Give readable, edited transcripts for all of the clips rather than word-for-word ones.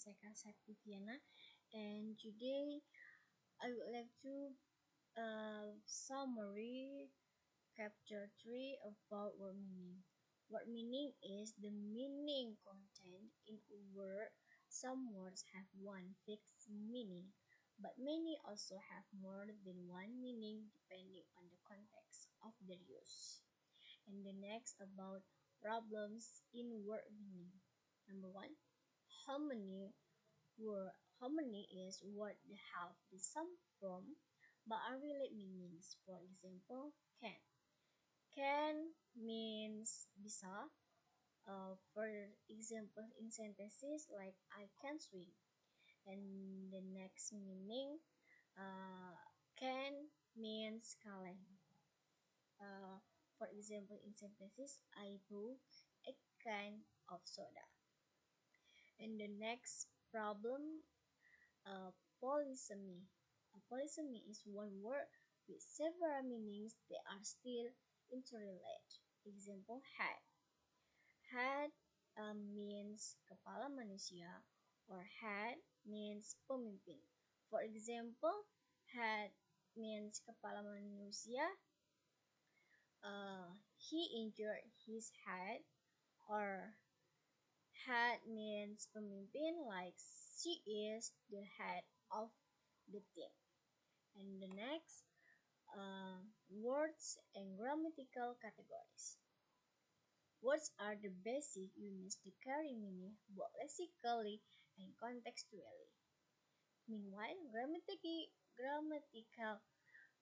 Sefti, Viana, and today I would like to summary chapter 3 about word meaning. Word meaning is the meaning contained in a word. Some words have one fixed meaning, but many also have more than one meaning depending on the context of their use. And the next about problems in word meaning. Number one, harmony is what they have the same form but unrelated meanings. For example, can. Can means bisa. For example, in sentences like I can swim. And the next meaning, can means kaleng. Uh, for example, in sentences, I book a can of soda. And the next problem, polysemy. A polysemy is one word with several meanings that are still interrelated. Example, head. Head means kepala manusia or head means pemimpin. For example, head means kepala manusia. He injured his head, or head means pemimpin, like she is the head of the team. And the next, words and grammatical categories. Words are the basic units to carry meaning both lexically and contextually. Meanwhile, grammatical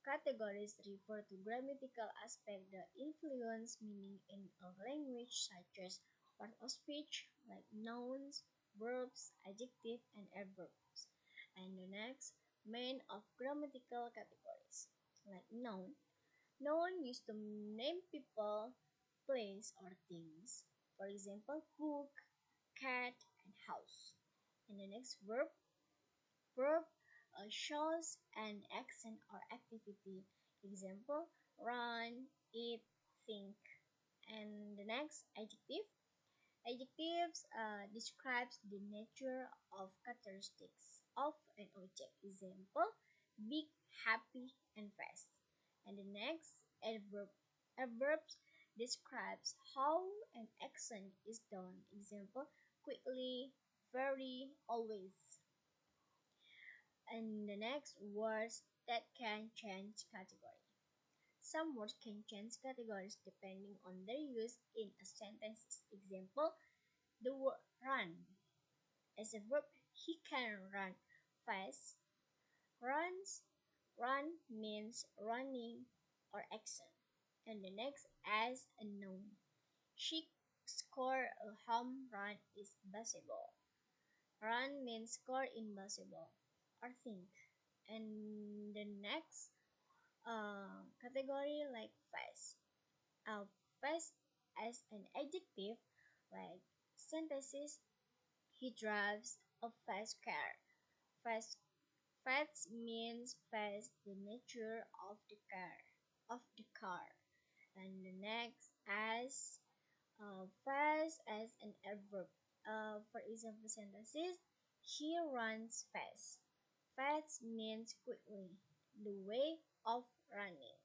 categories refer to grammatical aspects that influence meaning in a language, such as part of speech, like nouns, verbs, adjectives, and adverbs. And the next, main of grammatical categories, like noun. Noun used to name people, place, or things. For example, book, cat, and house. And the next, verb shows an action or activity. Example, run, eat, think. And the next, adjective. Adjectives describes the nature of characteristics of an object. Example, big, happy, and fast. And the next, adverb. Adverbs describes how an action is done. Example, quickly, very, always. And the next, words that can change category. Some words can change categories depending on their use in a sentence. Example, the word run. As a verb, he can run fast. Runs, run means running or action. And the next, as a noun. She scored a home run in basketball. Run means score in basketball or think. And the next, category like fast. Fast as an adjective, like sentences. He drives a fast car. Fast, fast means fast, the nature of the car, And the next, as fast as an adverb. For example, sentences. He runs fast. Fast means quickly, the way of running.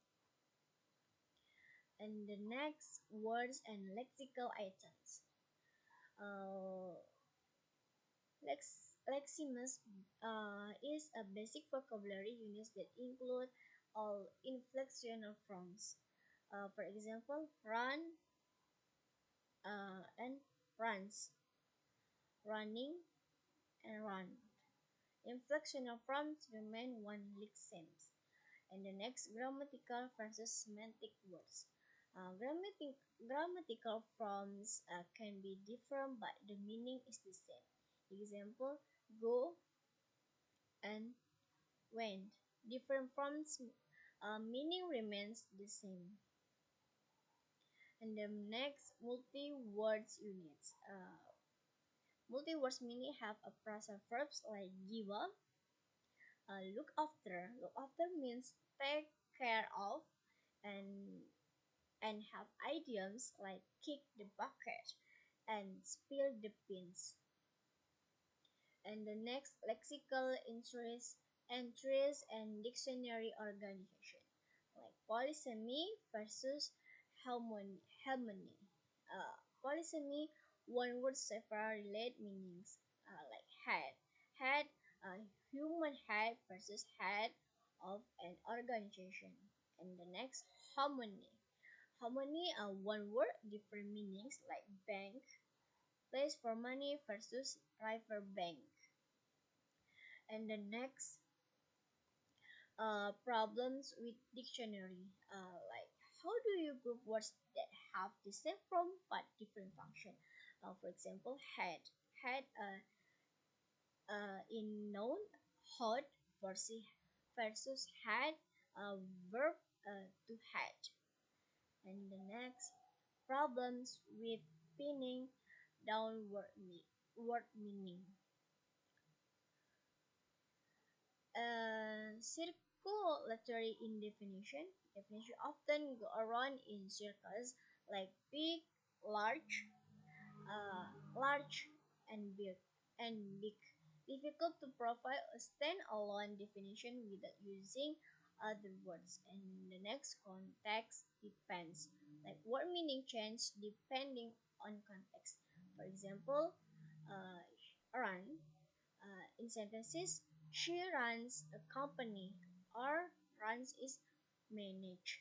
And the next, words and lexical items. Uh, Leximus is a basic vocabulary unit that include all inflectional forms. For example, run and runs, running and run. Inflectional forms remain one lexemes. And the next, grammatical versus semantic words. Grammatical forms can be different, but the meaning is the same. Example, go and went. Different forms, meaning remains the same. And the next, multi-words units. Multi-words meaning have a phrasal verbs like jiwa, look after. Look after means take care of, and have idioms like kick the bucket and spill the beans. And the next, lexical entries and dictionary organization, like polysemy versus harmony. Polysemy, one word several relate meanings, like head, uh, human head versus head of an organization. And the next, harmony. Harmony, one word, different meanings, like bank, place for money versus river bank. And the next, problems with dictionary, like how do you group words that have the same form but different function? For example, head in noun, hot versus had, verb, to had. And the next, problems with pinning down word meaning. Circulatory in definition. Definition often go around in circles, like big, large, large, and big, and big. Difficult to provide a standalone definition without using other words. And the next, context depends. Like word meaning change depending on context. For example, uh, run, in sentences, she runs a company, or runs is managed.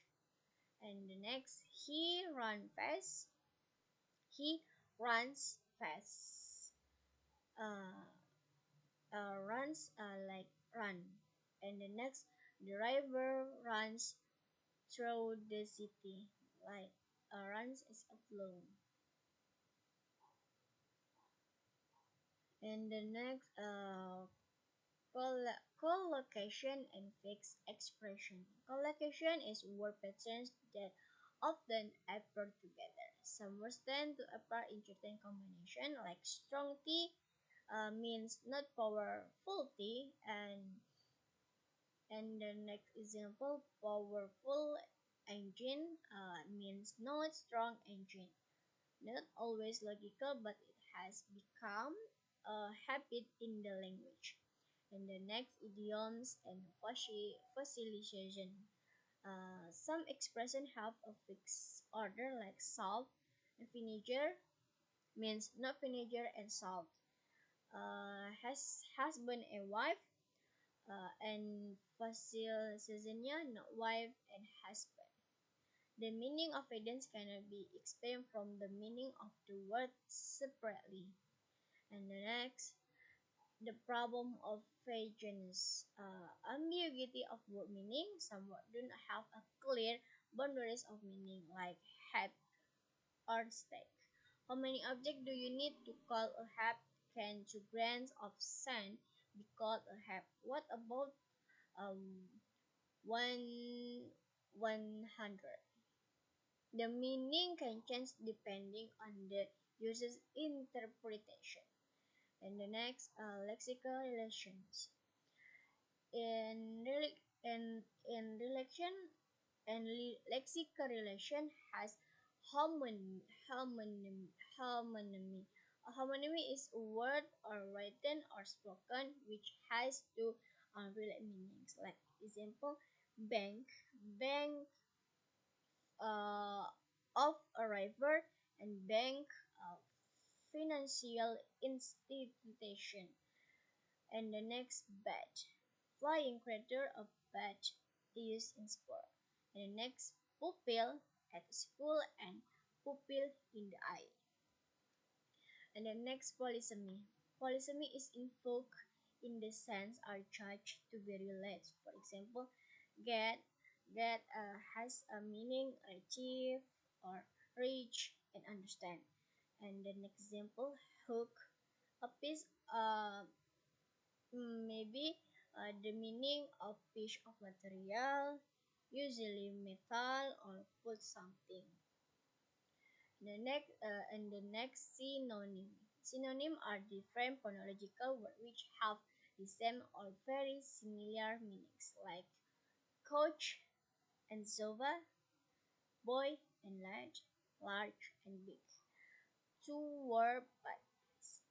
And the next, he runs fast. Uh, runs, like run. And the next, the driver runs through the city, like runs is a flow. And the next, collocation and fixed expression. Collocation is word patterns that often appear together. Some words tend to appear in certain combination, like strong T, means not powerful T, and the next example, powerful engine, means not strong engine. Not always logical, but it has become a habit in the language. And the next, idioms and fossilization. Some expressions have a fixed order, like salt and vinegar means not vinegar and salt. Has husband and wife, and fossilization, not wife and husband. The meaning of items cannot be explained from the meaning of the word separately. And the next, the problem of vagueness, ambiguity of word meaning. Some words do not have a clear boundaries of meaning, like hat or steak. How many objects do you need to call a hat? Can 2 grains of sand be called a hat? What about um, 100? The meaning can change depending on the user's interpretation. And the next, lexical relations. In relation and lexical relation has harmony. Harmony. A homonymy is a word or written or spoken which has two unrelated meanings. Like example, bank, bank, uh, of a river, and bank, of financial institution. And the next, bat, flying creature of bat used in sport. And the next, pupil, at school, and pupil in the eye. And the next, polysemy. Polysemy is invoked in the sense are charged to be related. For example, get, has a meaning achieve or reach and understand. And the next example, hook, a piece, maybe, the meaning of piece of material, usually metal or put something. And the next, synonym. Synonym are different phonological words which have the same or very similar meanings, like coach and sofa, boy and large and big. Two words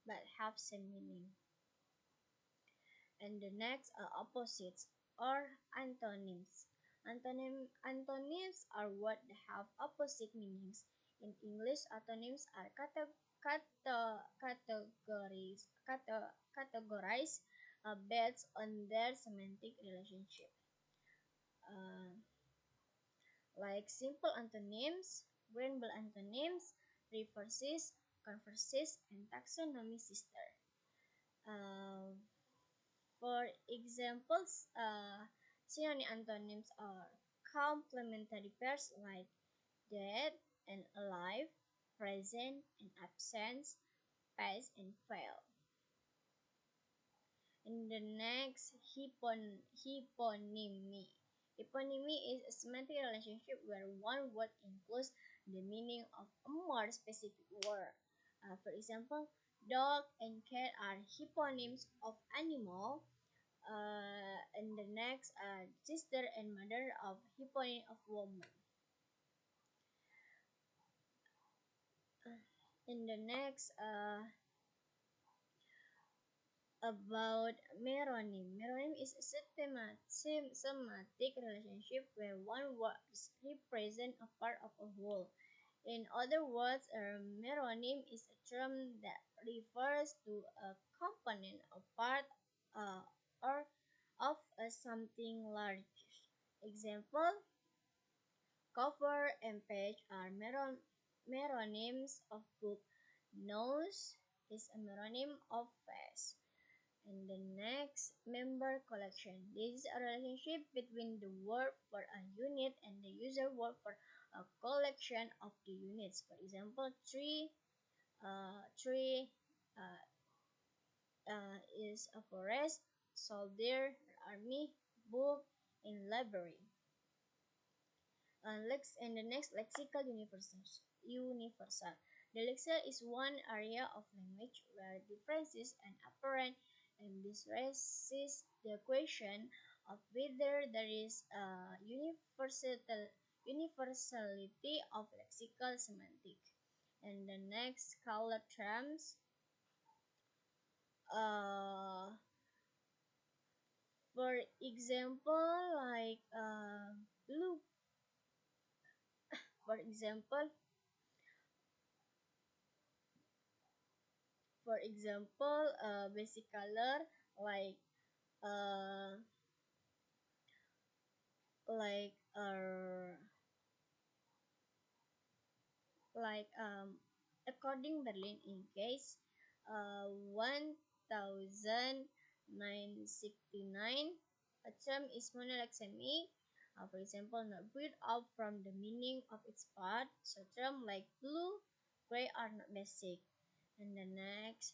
but have same meaning. And the next are opposites or antonyms. Antonyms are words that have opposite meanings. In English, antonyms are categorized based on their semantic relationship. Uh, like simple antonyms, grammatical antonyms, reverses, converses, and taxonomy sister. Uh, for examples, synonym antonyms are complementary pairs like dead and alive, present and absence, past and fail. In the next, hyponymy. Hyponymy is a semantic relationship where one word includes the meaning of a more specific word. For example, dog and cat are hyponyms of animal. And the next, sister and mother of hyponym of woman. In the next, about meronym. Meronym is a semantic relationship where one word represents a part of a whole. In other words, a meronym is a term that refers to a component, a part, or of a something larger. Example: cover and page are meronyms of book. Nose is a meronym of face. And the next, member collection. This is a relationship between the word for a unit and the user word for a collection of the units. For example, tree is a forest, soldier, army, book, in library. And the next, lexical universal. The lexicon is one area of language where differences are apparent, and this raises the question of whether there is a universality of lexical semantic. And the next, color terms. Uh, for example, like blue. For example, basic color like uh like uh according Berlin in case 1969, a term is monolexemic. For example, not built up from the meaning of its part. So term like blue, gray are not basic. And the next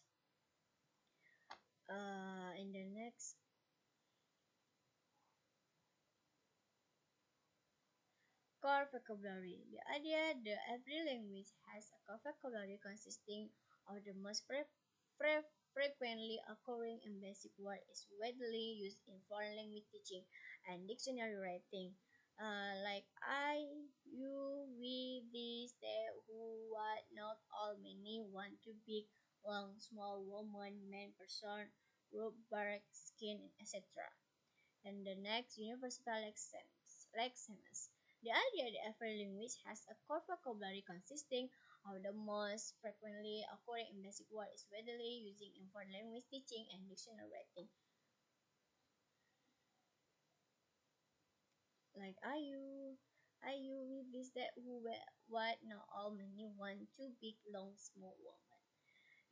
core vocabulary. The idea that every language has a core vocabulary consisting of the most frequently occurring and basic words is widely used in foreign language teaching and dictionary writing. Like I, you, we, this, they, who, what, not all, many, one, two, big, long, small, woman, man, person, rope, bark, skin, etc. And the next, universal lexemes. The idea that every language has a core vocabulary consisting of the most frequently occurring and basic words is widely used in foreign language teaching and dictionary writing. Like are you, we, this, that, who, where, what, not all, many, one, two, big, long, small, woman.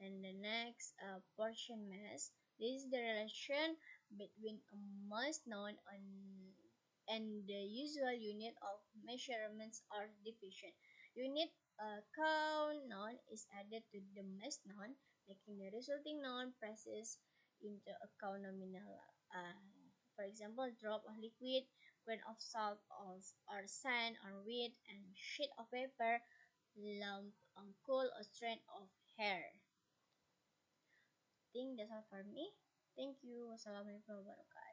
And the next, portion mass. This is the relation between a mass known and the usual unit of measurements or division. Unit count noun is added to the mass noun, making the resulting noun passes into a count nominal. For example, drop of liquid, grain of salt or sand or wheat, and sheet of paper, lump on coal or strand of hair. Think that's all for me. Thank you. Wassalamualaikum warahmatullahi wabarakatuh.